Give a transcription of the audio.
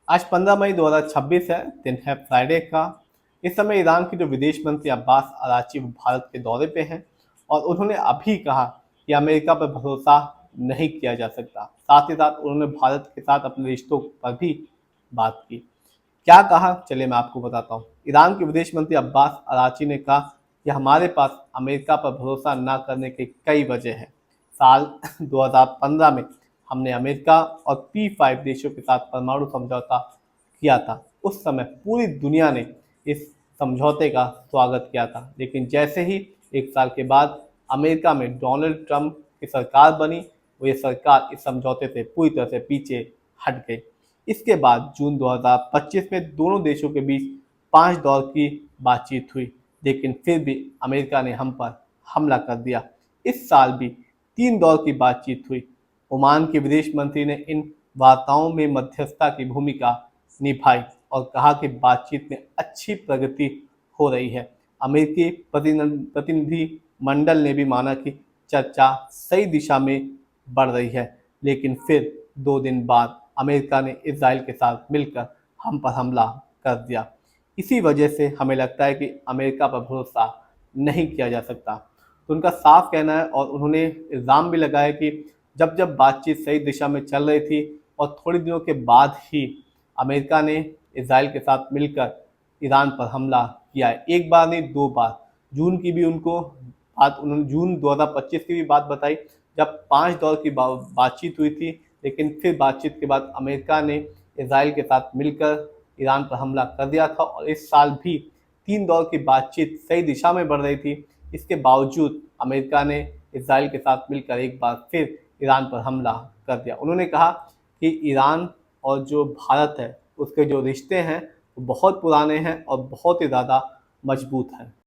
आज 15 मई 2026 है, दिन है फ्राइडे का। इस समय ईरान के जो विदेश मंत्री अब्बास अराची वो भारत के दौरे पे हैं और उन्होंने अभी कहा कि अमेरिका पर भरोसा नहीं किया जा सकता। साथ ही साथ उन्होंने भारत के साथ अपने रिश्तों पर भी बात की। क्या कहा, चलिए मैं आपको बताता हूँ। ईरान के विदेश मंत्री अब्बास अराची ने कहा कि हमारे पास अमेरिका पर भरोसा न करने के कई वजह हैं। साल 2015 में हमने अमेरिका और P5 देशों के साथ परमाणु समझौता किया था। उस समय पूरी दुनिया ने इस समझौते का स्वागत किया था, लेकिन जैसे ही एक साल के बाद अमेरिका में डोनाल्ड ट्रंप की सरकार बनी, वो ये सरकार इस समझौते से पूरी तरह से पीछे हट गई। इसके बाद जून 2025 में दोनों देशों के बीच 5 दौर की बातचीत हुई, लेकिन फिर भी अमेरिका ने हम पर हमला कर दिया। इस साल भी 3 दौर की बातचीत हुई। ओमान के विदेश मंत्री ने इन वार्ताओं में मध्यस्थता की भूमिका निभाई और कहा कि बातचीत में अच्छी प्रगति हो रही है। अमेरिकी प्रतिनिधि मंडल ने भी माना कि चर्चा सही दिशा में बढ़ रही है, लेकिन फिर 2 दिन बाद अमेरिका ने इजराइल के साथ मिलकर हम पर हमला कर दिया। इसी वजह से हमें लगता है कि अमेरिका पर भरोसा नहीं किया जा सकता। तो उनका साफ कहना है और उन्होंने इल्ज़ाम भी लगाया कि जब जब बातचीत सही दिशा में चल रही थी और थोड़ी दिनों के बाद ही अमेरिका ने इजराइल के साथ मिलकर ईरान पर हमला किया है। एक बार नहीं, 2 बार। जून की भी उनको बात, उन्होंने जून 2025 की भी बात बताई, जब 5 दौर की बातचीत हुई थी, लेकिन फिर बातचीत के बाद अमेरिका ने इजराइल के साथ मिलकर ईरान पर हमला कर दिया था। और इस साल भी 3 दौर की बातचीत सही दिशा में बढ़ रही थी। इसके बावजूद अमेरिका ने इजराइल के साथ मिलकर एक बार फिर ईरान पर हमला कर दिया। उन्होंने कहा कि ईरान और जो भारत है उसके जो रिश्ते हैं वो बहुत पुराने हैं और बहुत ही ज़्यादा मजबूत हैं।